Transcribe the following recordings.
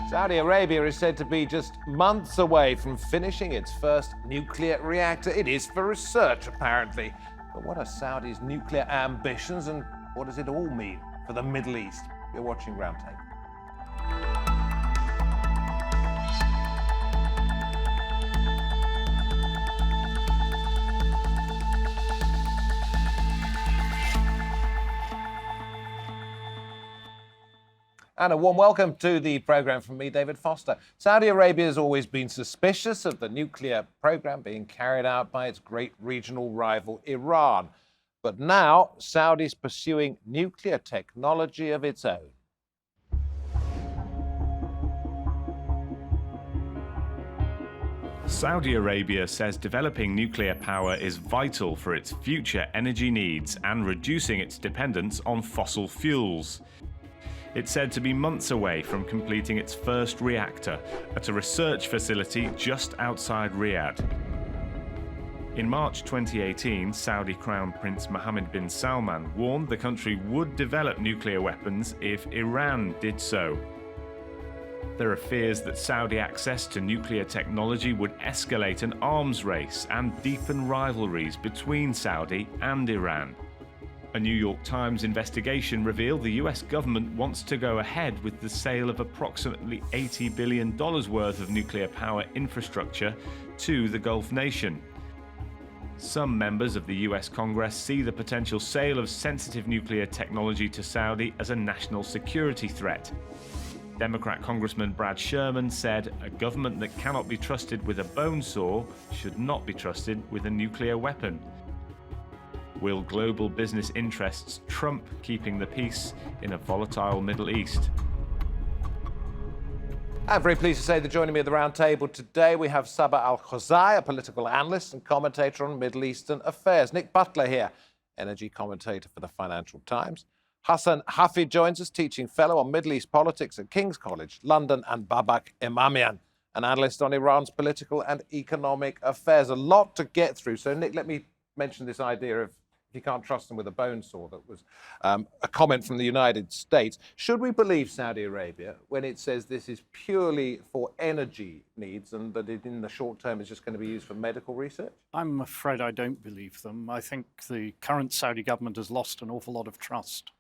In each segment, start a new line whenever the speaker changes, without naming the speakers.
Saudi Arabia is said to be just months away from finishing its first nuclear reactor. It is for research, apparently. But what are Saudi's nuclear ambitions and what does it all mean for the Middle East? You're watching Roundtable. And a warm welcome to the programme from me, David Foster. Saudi Arabia has always been suspicious of the nuclear programme being carried out by its great regional rival, Iran. But now, Saudi's pursuing nuclear technology of its own.
Saudi Arabia says developing nuclear power is vital for its future energy needs and reducing its dependence on fossil fuels. It's said to be months away from completing its first reactor at a research facility just outside Riyadh. In March 2018, Saudi Crown Prince Mohammed bin Salman warned the country would develop nuclear weapons if Iran did so. There are fears that Saudi access to nuclear technology would escalate an arms race and deepen rivalries between Saudi and Iran. A New York Times investigation revealed the US government wants to go ahead with the sale of approximately $80 billion worth of nuclear power infrastructure to the Gulf nation. Some members of the US Congress see the potential sale of sensitive nuclear technology to Saudi as a national security threat. Democrat Congressman Brad Sherman said a government that cannot be trusted with a bone saw should not be trusted with a nuclear weapon. Will global business interests trump keeping the peace in a volatile Middle East?
I'm very pleased to say that joining me at the round table today we have Sabah al Khozai, a political analyst and commentator on Middle Eastern affairs. Nick Butler here, energy commentator for the Financial Times. Hassan Hafidh joins us, teaching fellow on Middle East politics at King's College London, and Babak Emamian, an analyst on Iran's political and economic affairs. A lot to get through. So, Nick, let me mention this idea of you can't trust them with a bone saw. That was a comment from the United States. Should we believe Saudi Arabia when it says this is purely for energy needs and that it, in the short term, is just going to be used for medical research?
I'm afraid I don't believe them. I think the current Saudi government has lost an awful lot of trust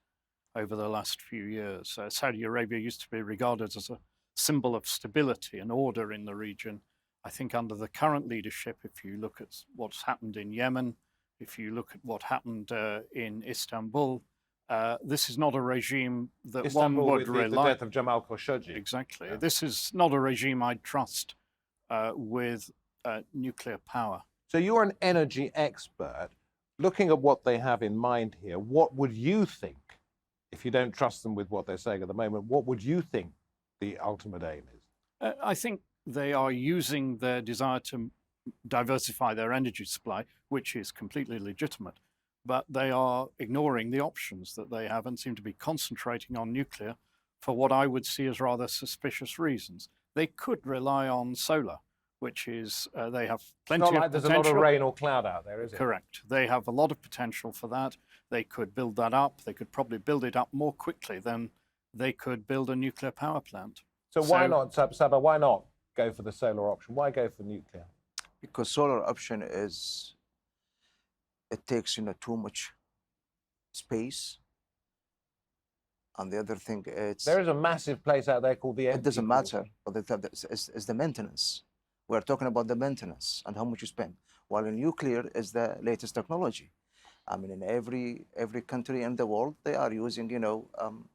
over the last few years. Saudi Arabia used to be regarded as a symbol of stability and order in the region. I think under the current leadership, if you look at what's happened in Yemen, if you look at what happened in Istanbul, this is not a regime that
Istanbul
one would
with
rely.
the death of Jamal Khashoggi.
Exactly.
Yeah.
This is not a regime I'd trust with nuclear power.
So you're an energy expert. Looking at what they have in mind here, what would you think, if you don't trust them with what they're saying at the moment, what would you think the ultimate aim is?
I think they are using their desire to diversify their energy supply, which is completely legitimate, but they are ignoring the options that they have and seem to be concentrating on nuclear for what I would see as rather suspicious reasons. They could rely on solar, which is, they have plenty of potential.
There's a lot of rain or cloud out there, is it?
Correct. They have a lot of potential for that. They could build that up. They could probably build it up more quickly than they could build a nuclear power plant.
So why not, Sabah, why not go for the solar option? Why go for nuclear?
Because solar option is, it takes too much space, and the other thing it's
there is a massive place out there called the
it doesn't matter, but it's the maintenance. We're talking about the maintenance and how much you spend. While in nuclear is the latest technology. I mean, in every country in the world, they are using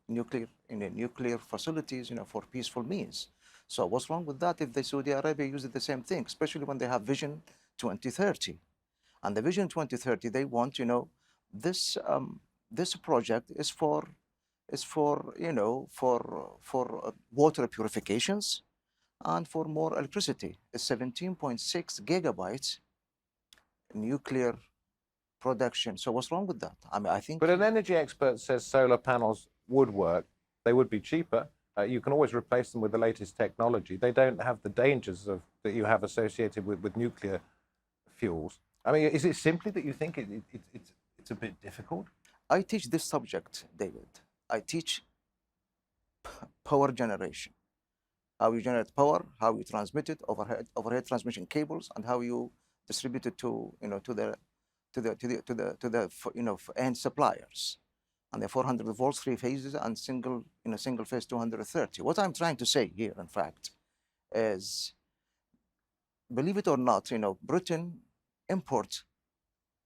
nuclear facilities for peaceful means. So what's wrong with that if the Saudi Arabia uses the same thing, especially when they have Vision 2030? And the Vision 2030, they want, this project is for water purifications and for more electricity. It's 17.6 gigabytes nuclear production. So what's wrong with that? I mean, I think.
But an energy expert says solar panels would work. They would be cheaper. You can always replace them with the latest technology. They don't have the dangers that you have associated with nuclear fuels. I mean, is it simply that you think it's a bit difficult?
I teach this subject, David. I teach power generation. how you generate power, how you transmit it, overhead transmission cables, and how you distribute it to end suppliers. And the 400 volts, 3 phases, and single phase 230. What I'm trying to say here, in fact, is, believe it or not, Britain imports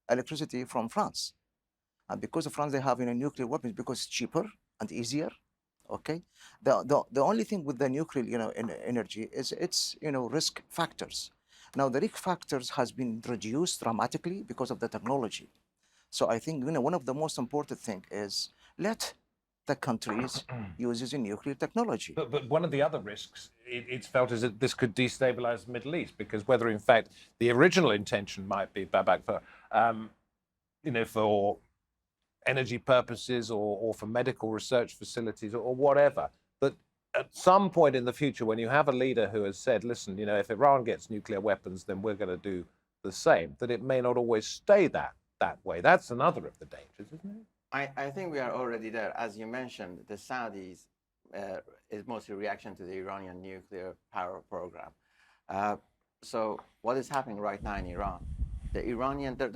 electricity from France. And because of France, they have nuclear weapons because it's cheaper and easier. Okay, the only thing with the nuclear energy is its risk factors. Now the risk factors has been reduced dramatically because of the technology. So I think one of the most important thing is let the countries use using nuclear technology.
But one of the other risks it's felt is that this could destabilize the Middle East, because whether in fact the original intention might be, Babak, for for energy purposes or for medical research facilities or whatever, that at some point in the future, when you have a leader who has said, listen, if Iran gets nuclear weapons, then we're going to do the same, that it may not always stay that way. That's another of the dangers, isn't it?
I think we are already there. As you mentioned, the Saudis is mostly reaction to the Iranian nuclear power program. So what is happening right now in Iran? There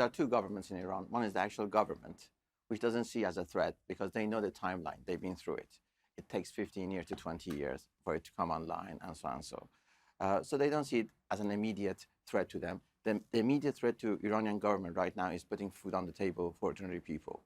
are two governments in Iran. One is the actual government, which doesn't see as a threat because they know the timeline. They've been through it. It takes 15 years to 20 years for it to come online, and so on. So they don't see it as an immediate threat to them. The immediate threat to Iranian government right now is putting food on the table for ordinary people.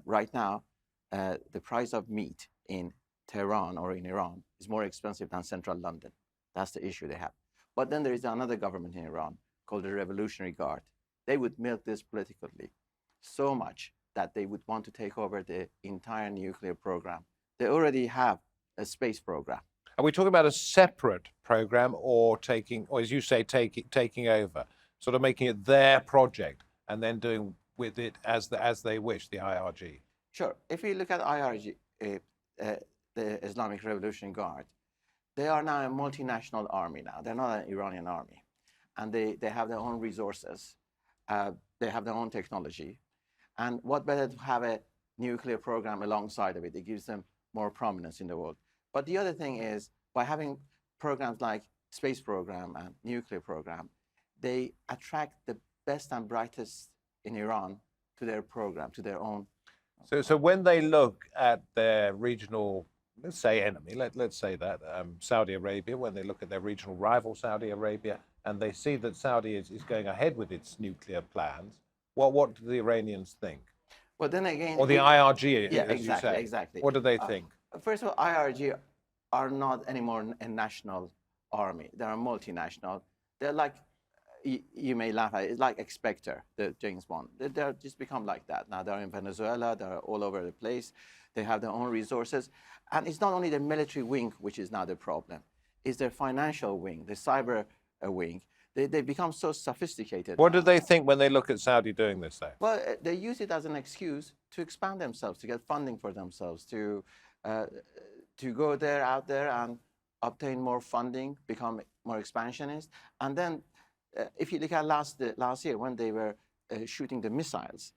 Right now, the price of meat in Tehran or in Iran is more expensive than central London. That's the issue they have. But then there is another government in Iran called the Revolutionary Guard. They would milk this politically so much that they would want to take over the entire nuclear program. They already have a space program.
Are we talking about a separate program, or as you say, taking over, sort of making it their project and then doing with it as they wish, the IRG?
Sure. If you look at IRG, the Islamic Revolutionary Guard, they are now a multinational army now. They're not an Iranian army. And they have their own resources. They have their own technology. And what better to have a nuclear program alongside of it? It gives them more prominence in the world. But the other thing is, by having programs like space program and nuclear program, they attract the best and brightest in Iran to their program, to their own.
So when they look at their regional, let's say enemy, let's say that, Saudi Arabia, when they look at their regional rival, Saudi Arabia, and they see that Saudi is going ahead with its nuclear plans, what do the Iranians think?
Well, then again...
Or the IRG,
yeah,
as you say.
exactly.
What do they think?
First of all, IRG are not anymore a national army. They're a multinational. They're like, you may laugh at it, it's like Expector, the James Bond. They're just become like that. Now they're in Venezuela, they're all over the place. They have their own resources. And it's not only the military wing which is now the problem. It's their financial wing, the cyber wing. They become so sophisticated.
What do they think when they look at Saudi doing this, though?
Well, they use it as an excuse to expand themselves, to get funding for themselves, to go out there and obtain more funding, become more expansionist. And then if you look at last year, when they were shooting the missiles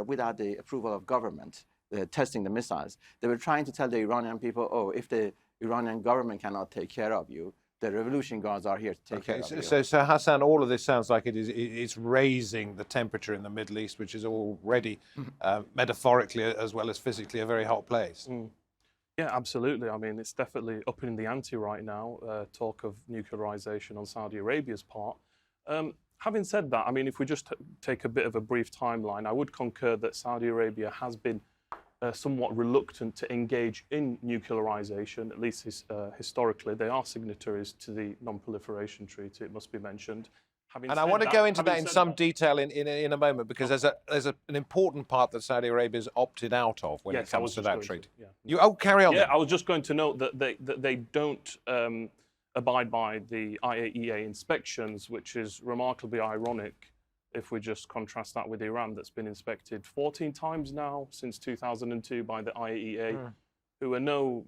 without the approval of government, testing the missiles, they were trying to tell the Iranian people, oh, if the Iranian government cannot take care of you, the Revolution Guards are here to take care of you.
So Hassan, all of this sounds like it's raising the temperature in the Middle East, which is already metaphorically as well as physically a very hot place.
Yeah, absolutely. I mean, it's definitely upping the ante right now, talk of nuclearization on Saudi Arabia's part. Having said that, I mean, if we just take a bit of a brief timeline, I would concur that Saudi Arabia has been somewhat reluctant to engage in nuclearization, at least historically. They are signatories to the Non-Proliferation Treaty, it must be mentioned.
And I want to go into that in some detail in a moment, because there's an important part that Saudi Arabia has opted out of when it comes to that treaty. Carry on.
Yeah, I was just going to note that they don't abide by the IAEA inspections, which is remarkably ironic if we just contrast that with Iran, that's been inspected 14 times now since 2002 by the IAEA, who are no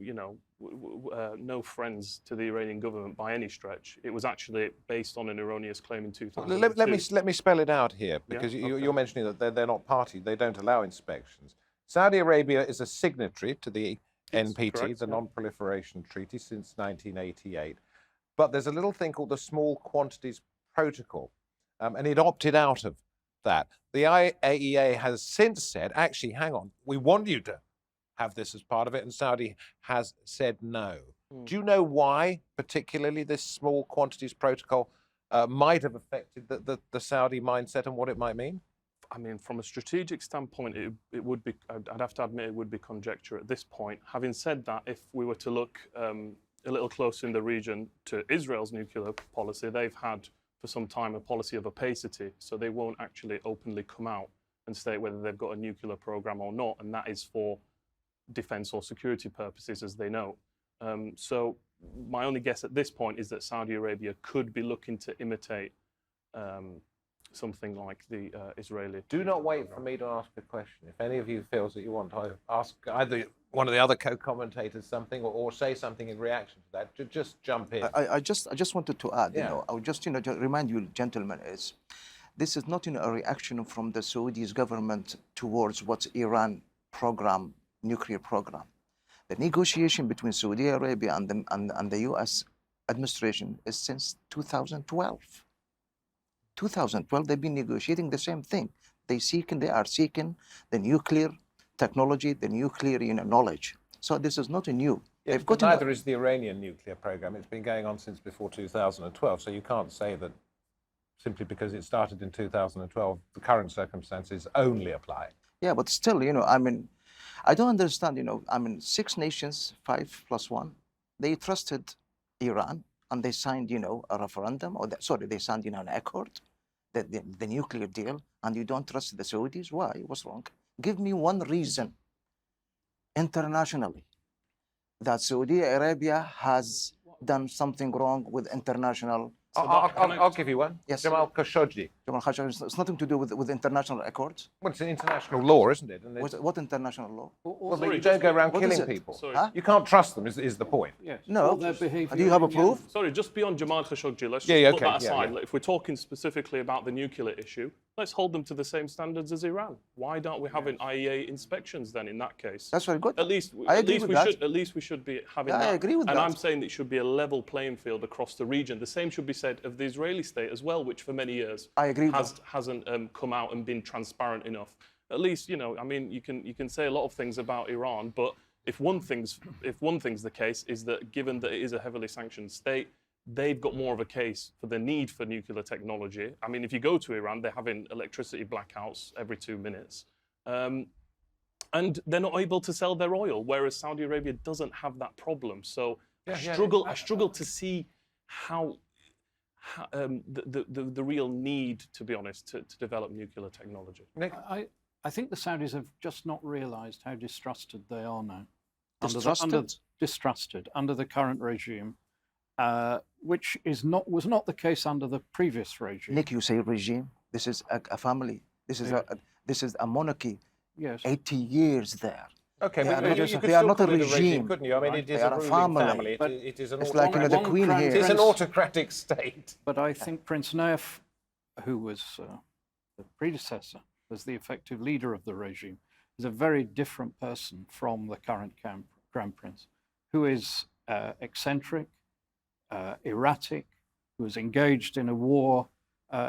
friends to the Iranian government by any stretch. It was actually based on an erroneous claim in 2002.
Let me spell it out here, because you're mentioning that they're not party, they don't allow inspections. Saudi Arabia is a signatory to the NPT, the Non-Proliferation Treaty, since 1988. but there's a little thing called the Small Quantities Protocol, and it opted out of that. The IAEA has since said, actually, hang on, we want you to have this as part of it, and Saudi has said no. Do you know why, particularly, this Small Quantities Protocol might have affected the Saudi mindset and what it might mean?
I mean, from a strategic standpoint, it would be, I'd have to admit, it would be conjecture at this point. Having said that, if we were to look a little closer in the region to Israel's nuclear policy, they've had for some time a policy of opacity, so they won't actually openly come out and state whether they've got a nuclear program or not, and that is for defense or security purposes, as they know. So my only guess at this point is that Saudi Arabia could be looking to imitate something like the Israeli.
Do not wait for me to ask a question. If any of you feels that you want to ask either one of the other co-commentators something or say something in reaction to that, just jump in.
I just wanted to add,
Yeah.
I would just, to remind you, gentlemen, this is not a reaction from the Saudi government towards what's Iran program, nuclear program. The negotiation between Saudi Arabia and the U.S. administration is since 2012. 2012, they've been negotiating the same thing. They are seeking the nuclear technology, the nuclear knowledge. So this is not a new.
Yes,
They've
but
got
neither is the Iranian nuclear program. It's been going on since before 2012. So you can't say that simply because it started in 2012, the current circumstances only apply.
Yeah, but still, I mean, I don't understand, 6 nations, 5+1, they trusted Iran and they signed, a referendum, they signed, an accord, the nuclear deal, and you don't trust the Saudis? Why? What's wrong? Give me one reason internationally that Saudi Arabia has done something wrong with international.
I'll give you one.
Yes.
Jamal Khashoggi.
Jamal Khashoggi, it's nothing to do with international accords.
Well, it's an international law, isn't it? And
What international law?
well, but you don't go around
what is
killing
it?
people.
Sorry.
Huh?
You can't trust them, is the point.
Yes.
No.
All their behaviour
Do you have a
in
proof?
Sorry, just beyond Jamal Khashoggi, let's
Yeah,
just
yeah,
put
okay,
that
yeah,
aside.
yeah.
If we're talking specifically about the nuclear issue, let's hold them to the same standards as Iran. Why don't we have an IEA inspections then in that case?
That's very good.
At least,
I
at
agree
least
with
we
that.
should. At least we should be having
Yeah,
that.
I agree with
and
that.
I'm saying that it should be a level playing field across the region. The same should be said of the Israeli state as well, which for many years
I agree with
hasn't come out and been transparent enough. At least, I mean, you can say a lot of things about Iran, but if one thing's the case is that given that it is a heavily sanctioned state, they've got more of a case for the need for nuclear technology. I mean, if you go to Iran, they're having electricity blackouts every 2 minutes. And they're not able to sell their oil, whereas Saudi Arabia doesn't have that problem. So I struggle to see how the real need, to be honest, to develop nuclear technology.
Nick?
I think the Saudis have just not realised how distrusted they are now.
Distrusted?
Distrusted under the current regime, which was not the case under the previous regime.
Nick, you say regime. This is a family. This is a monarchy.
Yes.
80 years there.
Okay,
They
but
are not-
you could
they are
still
not a
call it
regime,
couldn't you? I mean, it is
They
a
are a
ruling
family.
family.
But
It is an
It's like, the
One
Queen
crown
here.
It is an
prince-
autocratic state.
But I think Prince Naif, who was the predecessor, as the effective leader of the regime, is a very different person from the current Crown Prince, who is eccentric, erratic, who was engaged in a war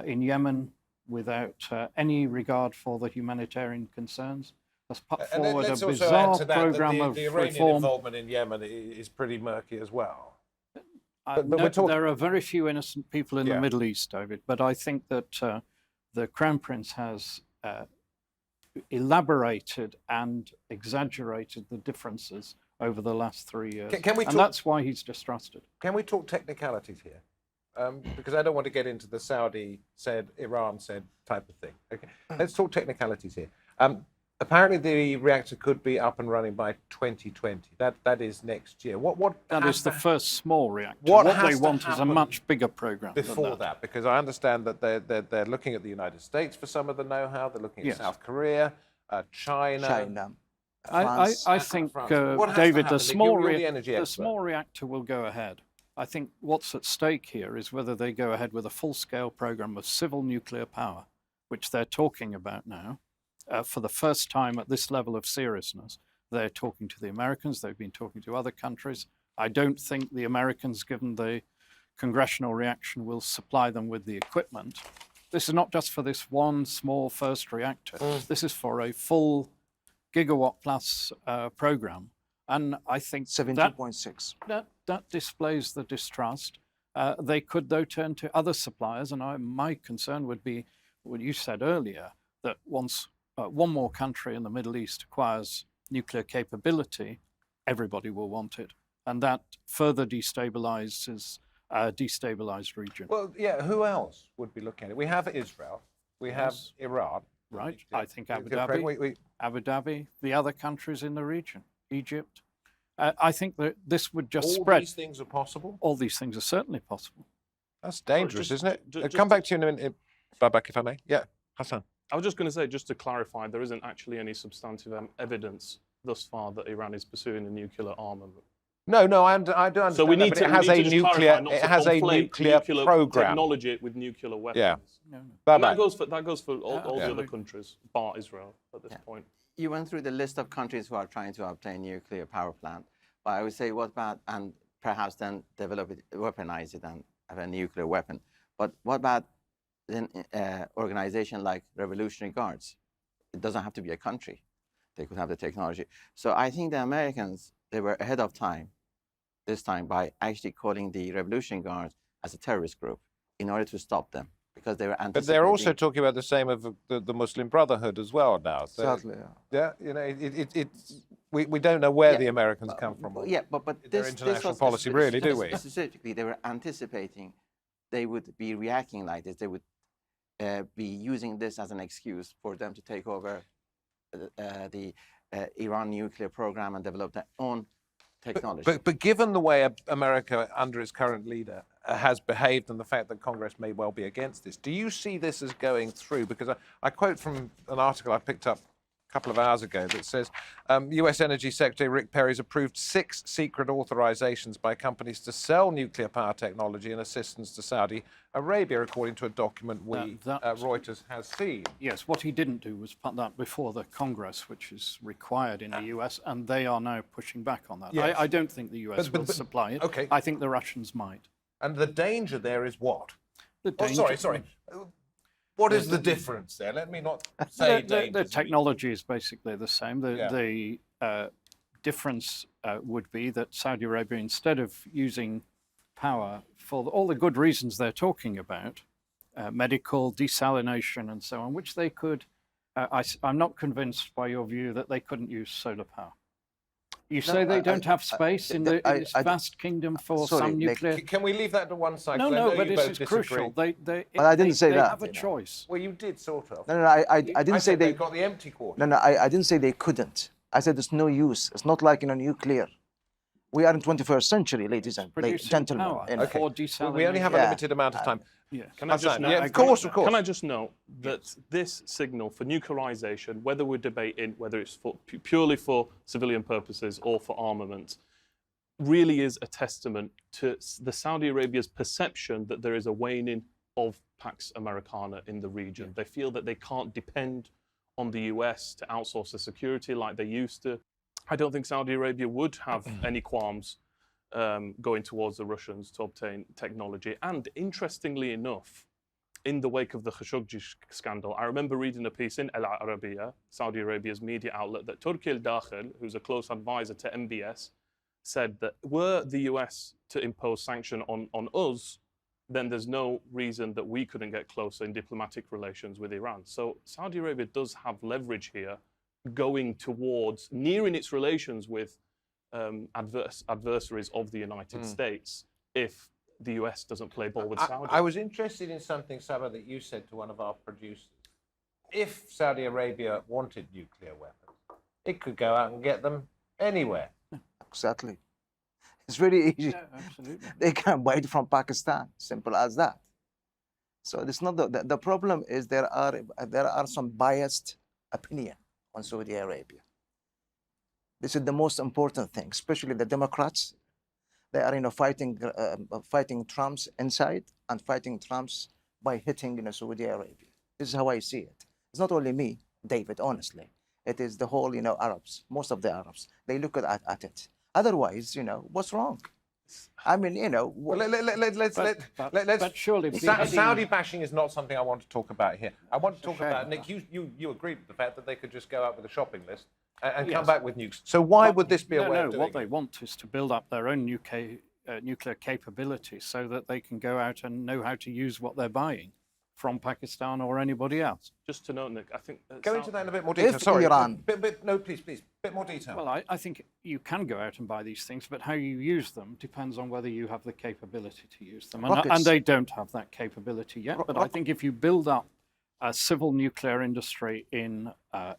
in Yemen without any regard for the humanitarian concerns. Has put
And then
forward a
let's also
bizarre
add to that
program
that
of
the Iranian
reform.
involvement in Yemen is pretty murky as well. but
No,
we're talking-
there are very few innocent people in
Yeah.
the Middle East, David, but I think that the Crown Prince has elaborated and exaggerated the differences over the last 3 years.
Can we
and
talk-
that's why he's distrusted.
Can we talk technicalities here? Because I don't want to get into the Saudi said, Iran said type of thing. Okay, let's talk technicalities here. Apparently, the reactor could be up and running by 2020. That is next year.
That
has
is the
to
first small reactor.
What
What
has
they
to
want is a
happen
much bigger program
before
than
that? Because I understand that they're looking at the United States for some of the know-how. They're looking at
Yes.
South Korea, China.
China.
I
France.
think,
France. What has to
David,
happen?
the small,
You're the energy
the
expert.
small reactor will go ahead. I think what's at stake here is whether they go ahead with a full-scale program of civil nuclear power, which they're talking about now. For the first time at this level of seriousness, they're talking to the Americans. They've been talking to other countries. I don't think the Americans, given the congressional reaction will supply them with the equipment. This is not just for this one small first reactor. This is for a full gigawatt plus program. And I think
17.6.
that displays the distrust. They could, though, turn to other suppliers. And my concern would be what you said earlier, that once one more country in the Middle East acquires nuclear capability, everybody will want it. And that further destabilizes a destabilized region.
Well, yeah, who else would be looking at it? We have Israel, we have Iran.
Right. I think Abu
Good friend.
Dhabi, Abu Dhabi, the other countries in the region, Egypt. I think that this would just
all
spread.
These things are possible?
All these things are certainly possible.
That's dangerous,
just-
isn't it?
ju- just
Come
to-
back to you in a minute, Babak, if I may. Yeah, Hassan.
I was just going to say, just to clarify, there isn't actually any substantive evidence thus far that Iran is pursuing a nuclear armament.
No, I do understand.
So we need
that,
to,
but it has
we
a
need to just
nuclear.
clarify not
It
to
has a
conflate
nuclear program.
technology with nuclear weapons.
Yeah.
No.
And
Babak.
that goes for all the
Yeah.
other countries, bar Israel at this point.
You went through the list of countries who are trying to obtain nuclear power plant. But I would say, what about, and perhaps then develop it, weaponize it and have a nuclear weapon. But what about then organization like Revolutionary Guards? It doesn't have to be a country. They could have the technology. So I think the Americans, they were ahead of time this time by actually calling the Revolutionary Guards as a terrorist group in order to stop them, because they were anticipating.
But they're also talking about the same of the Muslim Brotherhood as well now. So,
Exactly. Yeah.
yeah, you know, we don't know where
Yeah,
the Americans come from.
Yeah, but
their
this
international
was
policy, really, do we?
Specifically, they were anticipating they would be reacting like this. They would be using this as an excuse for them to take over the Iran nuclear program and develop their own technology.
But given the way America, under its current leader, has behaved and the fact that Congress may well be against this, do you see this as going through? Because I quote from an article I picked up a couple of hours ago that says US Energy Secretary Rick Perry's approved 6 secret authorizations by companies to sell nuclear power technology and assistance to Saudi Arabia, according to a document Reuters has seen.
Yes, what he didn't do was put that before the Congress, which is required in the US, and they are now pushing back on that.
Yes.
I don't think the US will supply it.
Okay.
I think the Russians might.
And the danger there is what?
The
Oh,
danger-
sorry. What is the difference there? Let me not say
The
danger.
technology is basically the same.
Yeah.
The difference would be that Saudi Arabia, instead of using power for all the good reasons they're talking about, medical, desalination, and so on, which they could, I'm not convinced by your view that they couldn't use solar power. You say they don't have space in this vast kingdom for
sorry,
some
Nick,
nuclear.
Can we leave that to one side?
No,
'Cause I know
but
you
this
both
is
disagree.
crucial.
But I didn't say
they
that,
have a
you know.
choice.
Well, you did sort of.
No, I didn't say
said
they.
they've got the empty quarter.
No, I didn't say they couldn't. I said there's no use. It's not like nuclear. We are in 21st century, ladies and
Producing
gentlemen.
power
you know.
for
We only have a
Yeah.
limited amount of time.
Yeah.
Can I just
Hassan,
note,
yeah, of course.
Can I just note that this signal for nuclearization, whether we're debating whether it's for purely for civilian purposes or for armament, really is a testament to the Saudi Arabia's perception that there is a waning of Pax Americana in the region. They feel that they can't depend on the US to outsource their security like they used to. I don't think Saudi Arabia would have any qualms going towards the Russians to obtain technology. And interestingly enough, in the wake of the Khashoggi scandal, I remember reading a piece in Al Arabiya, Saudi Arabia's media outlet, that Turki al-Dakhil, who's a close advisor to MBS, said that were the US to impose sanction on us, then there's no reason that we couldn't get closer in diplomatic relations with Iran. So Saudi Arabia does have leverage here going towards nearing its relations with adversaries of the United States if the US doesn't play ball with Saudi.
I was interested in something, Sabah, that you said to one of our producers. If Saudi Arabia wanted nuclear weapons, it could go out and get them anywhere.
Exactly. It's very easy.
Yeah, absolutely.
They can buy it from Pakistan. Simple as that. So it's not the problem is there are some biased opinion on Saudi Arabia. This is the most important thing, especially the Democrats. They are fighting Trump's inside and fighting Trump's by hitting Saudi Arabia. This is how I see it. It's not only me, David, honestly. It is the whole Arabs, most of the Arabs. They look at it. Otherwise, what's wrong? I mean, you know,
Well, let's
surely
Saudi bashing is not something I want to talk about here. I want to talk
shame.
about, Nick, you agreed with the fact that they could just go out with a shopping list and come
Yes.
back with nukes. So why would this be a
No,
way
no,
of doing
what
it?
they want is to build up their own nuclear capability so that they can go out and know how to use what they're buying from Pakistan or anybody else.
Just to note, Nick, I think
Go into that in a bit more detail.
If
Sorry,
Iran-
no, please, bit more detail.
Well, I think you can go out and buy these things, but how you use them depends on whether you have the capability to use them. And
Rockets.
they don't have that capability yet. But I think if you build up a civil nuclear industry in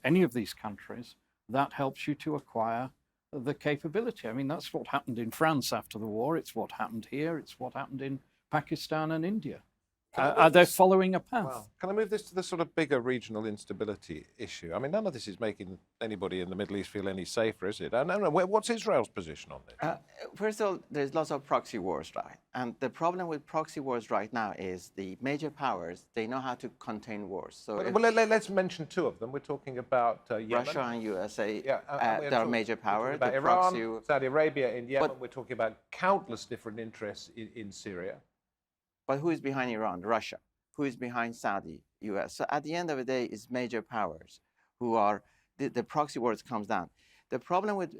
any of these countries, that helps you to acquire the capability. I mean, that's what happened in France after the war. It's what happened here. It's what happened in Pakistan and India. They're following a path.
Well, can I move this to the sort of bigger regional instability issue? I mean, none of this is making anybody in the Middle East feel any safer, is it? I don't know. What's Israel's position on this?
First of all, there's lots of proxy wars, right? And the problem with proxy wars right now is the major powers, they know how to contain wars. So
Let's mention two of them. We're talking about Yemen.
Russia and USA,
Yeah, and we're
they are
talking-
major
we're talking
powers.
about
The
Iran,
proxy,
Saudi Arabia, in Yemen. We're talking about countless different interests in Syria.
but who is behind Iran? Russia. Who is behind Saudi? US. So at the end of the day, it's major powers who are, the proxy wars comes down. The problem with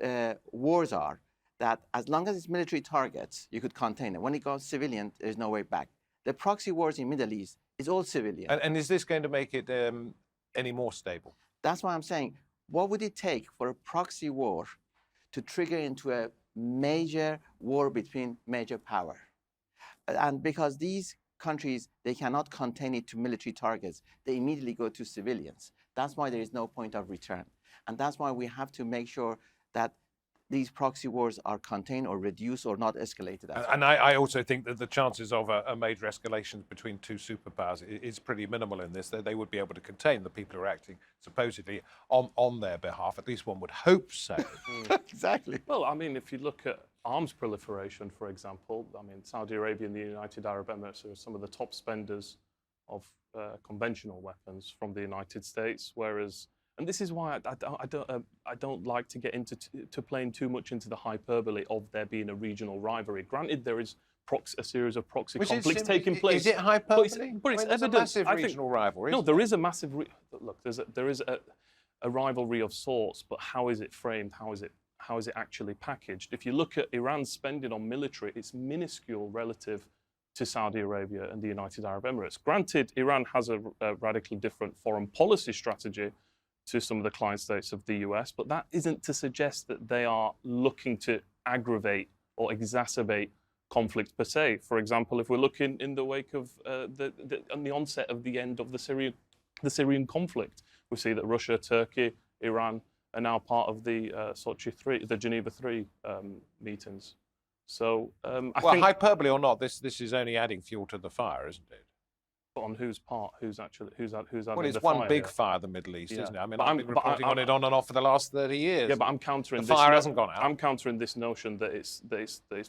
wars are that as long as it's military targets, you could contain it. When it goes civilian, there's no way back. The proxy wars in Middle East is all civilian.
And is this going to make it any more stable?
That's why I'm saying, what would it take for a proxy war to trigger into a major war between major power? And because these countries, they cannot contain it to military targets, they immediately go to civilians. That's why there is no point of return. And that's why we have to make sure that these proxy wars are contained or reduced or not escalated.
And I also think that the chances of a major escalation between two superpowers is pretty minimal in this. They would be able to contain the people who are acting supposedly on their behalf. At least one would hope so.
Exactly.
Well, I mean, if you look at arms proliferation, for example, I mean, Saudi Arabia and the United Arab Emirates are some of the top spenders of conventional weapons from the United States, whereas, and this is why I don't like to get into to playing too much into the hyperbole of there being a regional rivalry. Granted, there is a series of proxy conflicts taking place.
Is it hyperbole?
But it's
there's
evident.
a massive
I think-
regional rivalry.
No,
isn't
there is a massive. Look, there is a rivalry of sorts, but how is it framed? How is it actually packaged? If you look at Iran's spending on military, it's minuscule relative to Saudi Arabia and the United Arab Emirates. Granted, Iran has a radically different foreign policy strategy to some of the client states of the US, but that isn't to suggest that they are looking to aggravate or exacerbate conflict per se. For example, if we're looking in the wake of the onset of the end of the Syrian conflict, we see that Russia, Turkey, Iran are now part of the the Geneva III meetings. So I think,
hyperbole or not, this is only adding fuel to the fire, isn't it?
on whose part, who's adding
Well, it's
the
one
fire
big
here?
fire, the Middle East,
Yeah.
isn't it? I mean,
But
I've been reporting on it on and off for the last 30 years.
Yeah, but I'm countering
The
this.
fire hasn't gone out.
I'm countering this notion that it's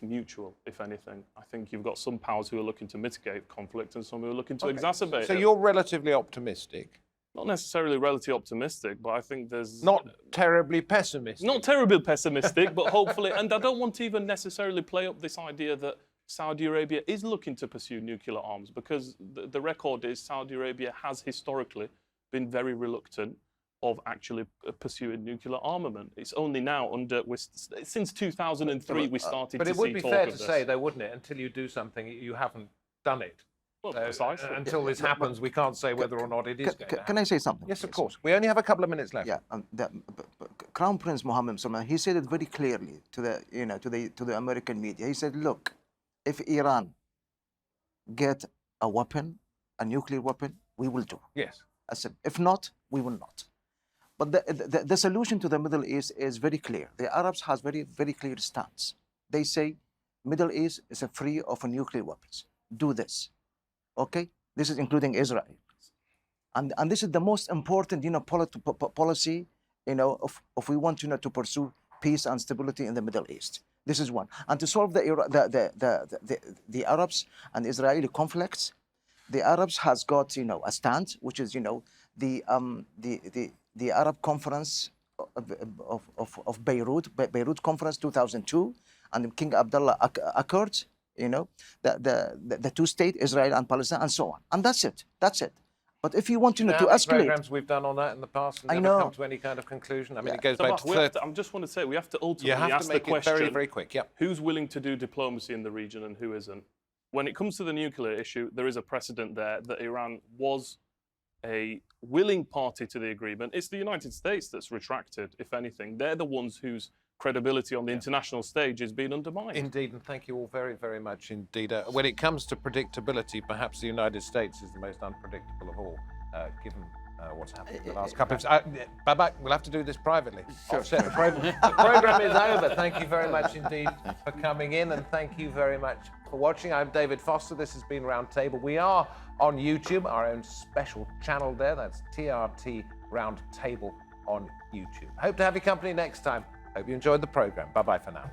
mutual, if anything. I think you've got some powers who are looking to mitigate conflict and some who are looking to exacerbate
So
it.
you're relatively optimistic,
Not necessarily relatively optimistic, but I think there's...
not terribly pessimistic.
Not terribly pessimistic, but hopefully, and I don't want to even necessarily play up this idea that Saudi Arabia is looking to pursue nuclear arms, because the record is Saudi Arabia has historically been very reluctant of actually pursuing nuclear armament. It's only now since 2003 we started
But
to
it would
see
be
talk
fair
of
to
this.
say, though, wouldn't it? Until you do something, you haven't done it.
Well,
So,
precisely.
until this happens, we can't say whether or not it is going to
Can I say something?
Yes, of
please?
course. We only have a couple of minutes left.
Yeah, Crown Prince Mohammed Salman, he said it very clearly to the American media. He said, "Look, if Iran get a weapon, a nuclear weapon, we will do.
Yes.
I said, if not, we will not." But the solution to the Middle East is very clear. The Arabs has very clear stance. They say, Middle East is free of nuclear weapons. Do this, okay? This is including Israel, and this is the most important, policy, if we want, to pursue peace and stability in the Middle East. This is one. And to solve the Arabs and Israeli conflicts, the Arabs has got, a stand, which is, the Arab Conference of Beirut Conference 2002, and the King Abdullah Accords, you know, the two-state, Israel and Palestine, and so on. And that's it. That's it. But if you want, you know, to escalate...
programs we've done on that in the past and
I
never
know.
come to any kind of conclusion. I mean,
Yeah.
it goes
So,
back to...
I just want to say, we have to
You
ultimately
have
ask
to
the
make it
question,
very, very quick. Yep.
who's willing to do diplomacy in the region and who isn't? When it comes to the nuclear issue, there is a precedent there that Iran was a willing party to the agreement. It's the United States that's retracted, if anything. They're the ones whose credibility on the international stage is being undermined.
Indeed, and thank you all very, very much indeed. When it comes to predictability, perhaps the United States is the most unpredictable of all, given what's happened in the last couple of... Babak, we'll have to do this privately.
Sure.
Offset. The program is over. Thank you very much indeed for coming in, and thank you very much for watching. I'm David Foster. This has been Roundtable. We are on YouTube, our own special channel there. That's TRT Roundtable on YouTube. Hope to have your company next time. Hope you enjoyed the program. Bye-bye for now.